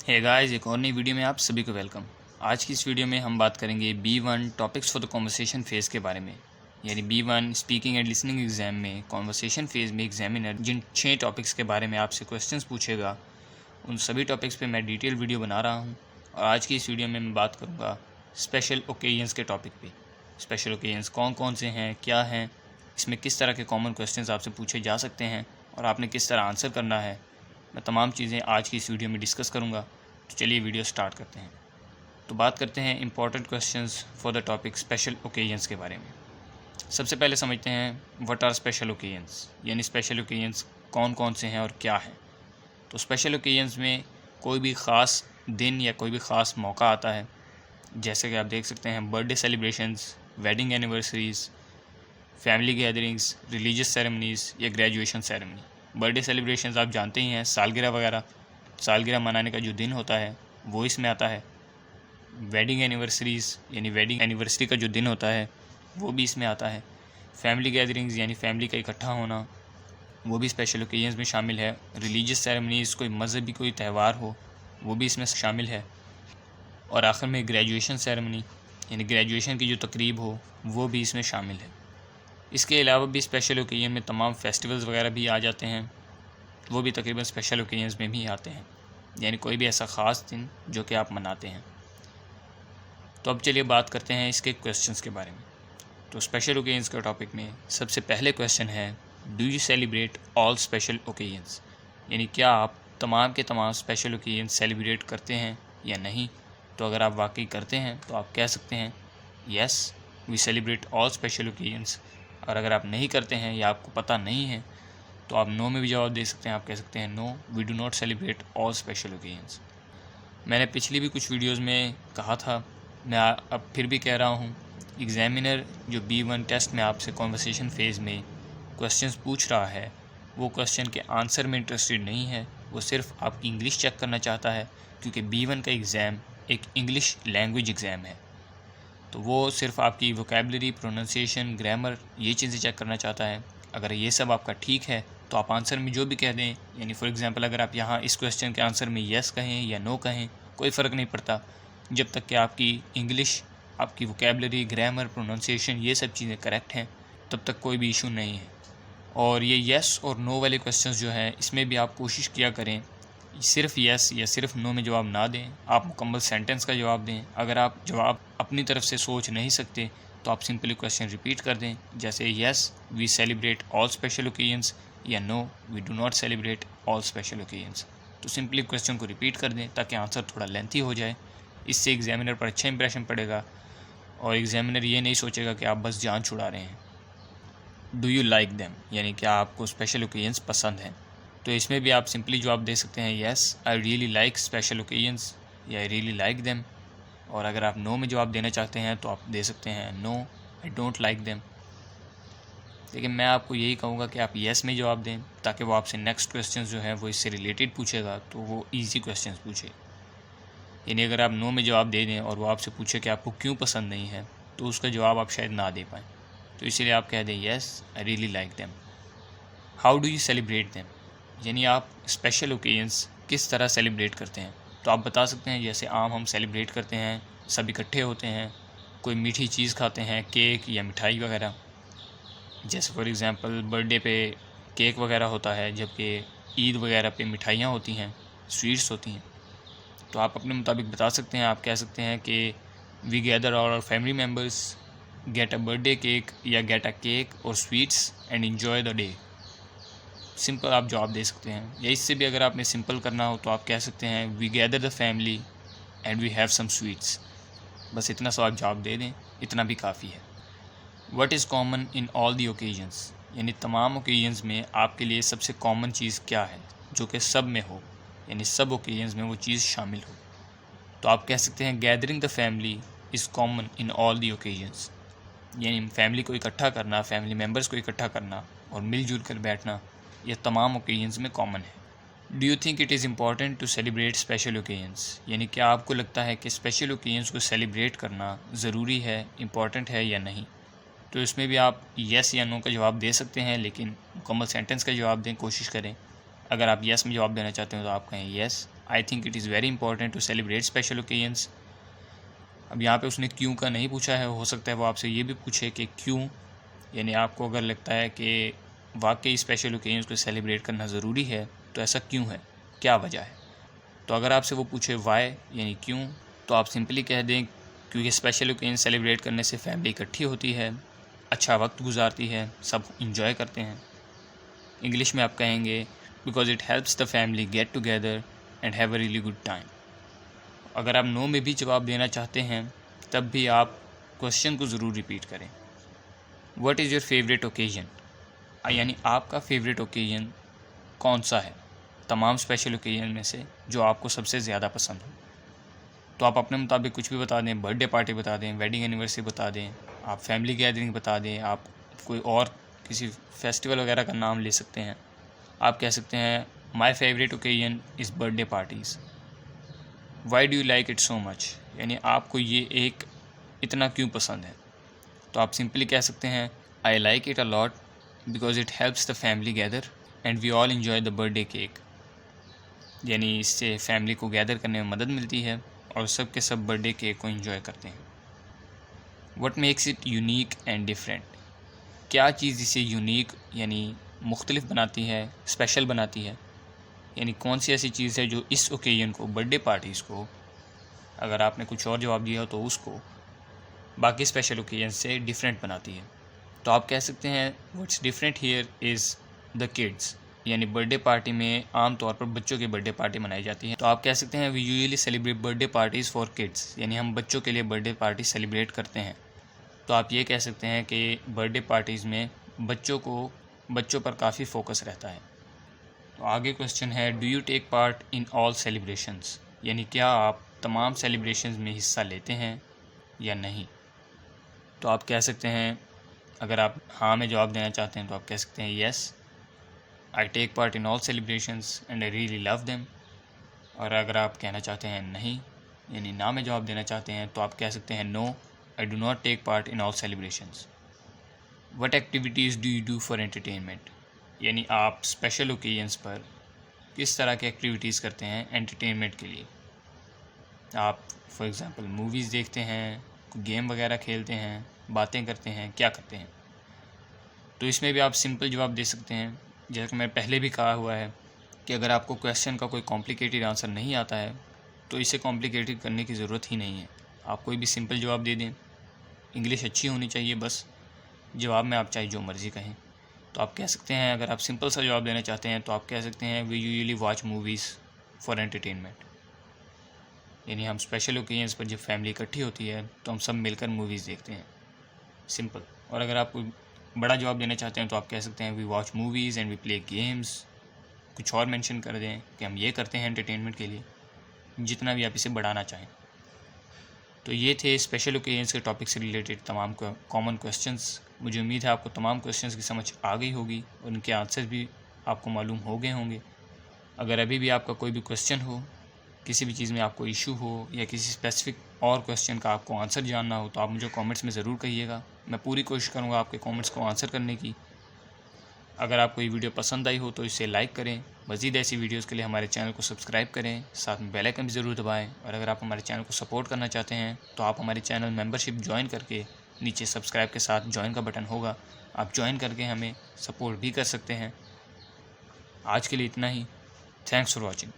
Hey guys, एक और नई वीडियो में आप सभी को वेलकम। आज की इस वीडियो में हम बात करेंगे B1 topics for the conversation phase के बारे में। यानी B1 speaking and listening exam में कॉन्वर्सेशन फेज़ में एग्जामिनर जिन 6 टॉपिक्स के बारे में आपसे क्वेश्चंस पूछेगा, उन सभी टॉपिक्स पे मैं डिटेल वीडियो बना रहा हूँ। और आज की इस वीडियो में मैं बात करूँगा स्पेशल ओकेजन्स के टॉपिक पे। स्पेशल ओकेजन्स कौन कौन से हैं, क्या हैं, इसमें किस तरह के कॉमन क्वेश्चंस आपसे पूछे जा सकते हैं और आपने किस तरह आंसर करना है, मैं तमाम चीज़ें आज की इस वीडियो में डिस्कस करूँगा। तो चलिए वीडियो स्टार्ट करते हैं। तो बात करते हैं important questions for the topic special occasions के बारे में। सबसे पहले समझते हैं व्हाट आर स्पेशल ओकेजन्स, यानी स्पेशल ओकेजन्स कौन कौन से हैं और क्या हैं। तो स्पेशल ओकेजन्स में कोई भी ख़ास दिन या कोई भी ख़ास मौका आता है, जैसे कि आप देख सकते हैं birthday celebrations, wedding anniversaries, family gatherings, religious ceremonies या ग्रेजुएशन सेरेमनी। बर्थडे सेलिब्रेशंस आप जानते ही हैं, सालगिरह वगैरह, सालगिरह मनाने का जो दिन होता है वो इसमें आता है। वेडिंग एनिवर्सरीज़ यानी वेडिंग एनिवर्सरी का जो दिन होता है वो भी इसमें आता है। फैमिली गैदरिंग्स यानी फैमिली का इकट्ठा होना, वो भी स्पेशल ओकेजन्स में शामिल है। रिलीजियस सेरेमनीज़, कोई मज़हबी कोई त्यौहार हो, वो भी इसमें शामिल है। और आखिर में ग्रेजुएशन सेरेमनी यानी ग्रेजुएशन की जो तकरीब हो, वो भी इसमें शामिल है। इसके अलावा भी स्पेशल ओकेजन में तमाम फेस्टिवल्स वगैरह भी आ जाते हैं, वो भी तकरीबन स्पेशल ओकेजन्स में भी आते हैं, यानी कोई भी ऐसा ख़ास दिन जो कि आप मनाते हैं। तो अब चलिए बात करते हैं इसके क्वेश्चंस के बारे में। तो स्पेशल ओकेजन्स के टॉपिक में सबसे पहले क्वेश्चन है, do you celebrate all special occasions, यानी क्या आप तमाम के तमाम स्पेशल ओकेजन सेलिब्रेट करते हैं या नहीं। तो अगर आप वाकई करते हैं तो आप कह सकते हैं yes we celebrate all special occasions. और अगर आप नहीं करते हैं या आपको पता नहीं है तो आप नो में भी जवाब दे सकते हैं। आप कह सकते हैं no we do not celebrate all special occasions. मैंने पिछली भी कुछ वीडियोस में कहा था, मैं अब फिर भी कह रहा हूँ, एग्जामिनर जो B1 टेस्ट में आपसे कॉन्वर्सेशन फेज़ में क्वेश्चंस पूछ रहा है, वो क्वेश्चन के आंसर में इंटरेस्टेड नहीं है, वो सिर्फ आपकी इंग्लिश चेक करना चाहता है, क्योंकि B1 का एग्ज़ाम एक इंग्लिश लैंग्वेज एग्ज़ाम है। तो वो सिर्फ आपकी वोकेबलरी, प्रोनाउंसिएशन, ग्रामर, ये चीज़ें चेक करना चाहता है। अगर ये सब आपका ठीक है तो आप आंसर में जो भी कह दें, यानी फॉर एग्जांपल अगर आप यहाँ इस क्वेश्चन के आंसर में येस कहें या नो कहें, कोई फ़र्क नहीं पड़ता, जब तक कि आपकी इंग्लिश, आपकी वोकेबलरी, ग्रामर, प्रोनाउंसिएशन, ये सब चीज़ें करेक्ट हैं, तब तक कोई भी इशू नहीं है। और ये येस और नो वाले क्वेश्चंस जो हैं, इसमें भी आप कोशिश किया करें सिर्फ येस या सिर्फ नो में जवाब ना दें, आप मुकम्मल सेंटेंस का जवाब दें। अगर आप जवाब अपनी तरफ से सोच नहीं सकते तो आप सिंपली क्वेश्चन रिपीट कर दें, जैसे yes we celebrate all special occasions या no we do not celebrate all special occasions. तो सिंपली क्वेश्चन को रिपीट कर दें ताकि आंसर थोड़ा लेंथी हो जाए। इससे एग्जामिनर पर अच्छा इंप्रेशन पड़ेगा और एग्जामिनर ये नहीं सोचेगा कि आप बस जान छुड़ा रहे हैं। डू यू लाइक देम, यानी क्या आपको स्पेशल ओकेजन्स पसंद हैं। तो इसमें भी आप सिंपली जवाब दे सकते हैं yes I really like special occasions या आई रियली लाइक देम। और अगर आप नो में जवाब देना चाहते हैं तो आप दे सकते हैं no I don't like them. लेकिन मैं आपको यही कहूँगा कि आप येस में जवाब दें, ताकि वो आपसे नेक्स्ट क्वेश्चन जो है वो इससे रिलेटेड पूछेगा तो वो ईजी क्वेश्चन पूछे। यानी अगर आप नो में जवाब दे दें और वो आपसे पूछे कि आपको क्यों पसंद नहीं है, तो उसका जवाब आप शायद ना दे पाएँ। तो इसीलिए आप कह दें yes I really like them. How do you celebrate them, यानी आप स्पेशल ओकेजन्स किस तरह सेलिब्रेट करते हैं। तो आप बता सकते हैं जैसे आम हम सेलिब्रेट करते हैं, सब इकट्ठे होते हैं, कोई मीठी चीज़ खाते हैं, केक या मिठाई वगैरह। जैसे फॉर एग्ज़ाम्पल बर्थडे पे केक वगैरह होता है, जबकि ईद वगैरह पे मिठाइयाँ होती हैं, स्वीट्स होती हैं। तो आप अपने मुताबिक बता सकते हैं। आप कह सकते हैं कि we gather all our family members, get a birthday cake या गेट अ केक और sweets and enjoy the day. Simple आप जवाब दे सकते हैं। या इससे भी अगर आपने सिंपल करना हो तो आप कह सकते हैं we gather the family and we have some sweets. बस इतना सा आप जवाब दे दें, इतना भी काफ़ी है। What is common in all the occasions, यानी तमाम ओकेजन्स में आपके लिए सबसे कॉमन चीज़ क्या है जो कि सब में हो, यानी सब ओकेजन्स में वो चीज़ शामिल हो। तो आप कह सकते हैं gathering the family is common in all the occasions, यानी फैमिली को इकट्ठा करना, फैमिली मेम्बर्स को इकट्ठा करना और मिलजुल कर बैठना, यह तमाम ओकेजन्स में कॉमन है। Do you think it is important to celebrate special occasions, यानी क्या आपको लगता है कि स्पेशल ओकेजन्स को सेलिब्रेट करना ज़रूरी है, इम्पॉर्टेंट है या नहीं। तो इसमें भी आप येस या नो का जवाब दे सकते हैं, लेकिन मुकम्मल सेंटेंस का जवाब दें, कोशिश करें। अगर आप येस में जवाब देना चाहते हैं तो आप कहें yes I think it is very important to celebrate special occasions. अब यहाँ पे उसने क्यों का नहीं पूछा है, हो सकता है वो आपसे ये भी पूछे कि क्यों, यानी आपको अगर लगता है कि वाकई स्पेशल ओकेजन्स को सेलिब्रेट करना ज़रूरी है तो ऐसा क्यों है, क्या वजह है। तो अगर आपसे वो पूछे वाई यानी क्यों, तो आप सिंपली कह दें क्योंकि स्पेशल ओकेजन सेलिब्रेट करने से फैमिली इकट्ठी होती है, अच्छा वक्त गुजारती है, सब इंजॉय करते हैं। इंग्लिश में आप कहेंगे because it helps the family get together and have a really good time. अगर आप नो में भी जवाब देना चाहते हैं तब भी आप क्वेश्चन को ज़रूर रिपीट करें। What is your favourite occasion, यानी आपका फेवरेट ओकेजन कौन सा है तमाम स्पेशल ओकेजन में से जो आपको सबसे ज़्यादा पसंद हो। तो आप अपने मुताबिक कुछ भी बता दें, बर्थडे पार्टी बता दें, वेडिंग एनिवर्सरी बता दें, आप फैमिली गैदरिंग बता दें, आप कोई और किसी फेस्टिवल वगैरह का नाम ले सकते हैं। आप कह सकते हैं my favourite occasion is birthday parties. Why do you like it so much, यानी आपको ये एक इतना क्यों पसंद है। तो आप सिंपली कह सकते हैं I like it a lot because it helps the family gather and we all enjoy the birthday cake, यानी इससे फैमिली को गैदर करने में मदद मिलती है और सब के सब बर्थडे केक को एंजॉय करते हैं। What makes it unique and different, क्या चीज़ इसे यूनिक यानी मुख्तलिफ बनाती है, स्पेशल बनाती है, यानी कौन सी ऐसी चीज़ है जो इस ओकेजन को, बर्थडे पार्टीज़ को, अगर आपने कुछ और जवाब दिया हो तो उसको बाकी स्पेशल ओकेजन से डिफरेंट बनाती है। तो आप कह सकते हैं what's different here is the kids, यानी बर्थडे पार्टी में आम तौर पर बच्चों की बर्थडे पार्टी मनाई जाती है। तो आप कह सकते हैं we usually celebrate birthday parties for kids, यानी हम बच्चों के लिए बर्थडे पार्टी सेलिब्रेट करते हैं। तो आप ये कह सकते हैं कि बर्थडे पार्टीज़ में बच्चों पर काफ़ी फोकस रहता है। तो आगे क्वेश्चन है do you take part in all celebrations, यानी क्या आप तमाम सेलिब्रेशंस में हिस्सा लेते हैं या नहीं। तो आप कह सकते हैं अगर आप हाँ में जवाब देना चाहते हैं तो आप कह सकते हैं yes I take part in all celebrations and I really love them. और अगर आप कहना चाहते हैं नहीं यानी ना में जवाब देना चाहते हैं तो आप कह सकते हैं no I do not take part in all celebrations. What activities do you do for entertainment, यानी आप स्पेशल ओकेजन्स पर किस तरह की एक्टिविटीज़ करते हैं एंटरटेनमेंट के लिए। आप फॉर एग्ज़ाम्पल मूवीज़ देखते हैं, गेम वगैरह खेलते हैं, बातें करते हैं, क्या करते हैं। तो इसमें भी आप सिंपल जवाब दे सकते हैं। जैसा कि मैंने पहले भी कहा हुआ है कि अगर आपको क्वेश्चन का कोई कॉम्प्लिकेटेड आंसर नहीं आता है तो इसे कॉम्प्लिकेटेड करने की ज़रूरत ही नहीं है, आप कोई भी सिंपल जवाब दे दें। इंग्लिश अच्छी होनी चाहिए बस, जवाब में आप चाहे जो मर्ज़ी कहें। तो आप कह सकते हैं अगर आप सिंपल सा जवाब देना चाहते हैं तो आप कह सकते हैं we usually watch movies for entertainment, यानी हम स्पेशल ओकेजन्स पर जब फैमिली इकट्ठी होती है तो हम सब मिलकर मूवीज़ देखते हैं, सिंपल। और अगर आप कोई बड़ा जवाब देना चाहते हैं तो आप कह सकते हैं we watch movies and we play games, कुछ और मेंशन कर दें कि हम ये करते हैं एंटरटेनमेंट के लिए, जितना भी आप इसे बढ़ाना चाहें। तो ये थे स्पेशल ओकेजन्स के टॉपिक से रिलेटेड तमाम कॉमन क्वेश्चंस। मुझे उम्मीद है आपको तमाम क्वेश्चंस की समझ आ गई होगी और उनके आंसर भी आपको मालूम हो गए होंगे। अगर अभी भी आपका कोई भी क्वेश्चन हो, किसी भी चीज़ में आपको इशू हो या किसी स्पेसिफिक और क्वेश्चन का आपको आंसर जानना हो तो आप मुझे कमेंट्स में ज़रूर कहिएगा। मैं पूरी कोशिश करूँगा आपके कमेंट्स को आंसर करने की। अगर आपको ये वीडियो पसंद आई हो तो इसे लाइक करें। मज़ीद ऐसी वीडियोस के लिए हमारे चैनल को सब्सक्राइब करें, साथ में बेल आइकन भी ज़रूर दबाएं। और अगर आप हमारे चैनल को सपोर्ट करना चाहते हैं तो आप हमारे चैनल मेंबरशिप ज्वाइन करके नीचे सब्सक्राइब के साथ ज्वाइन का बटन होगा, आप ज्वाइन करके हमें सपोर्ट भी कर सकते हैं। आज के लिए इतना ही। Thanks for watching.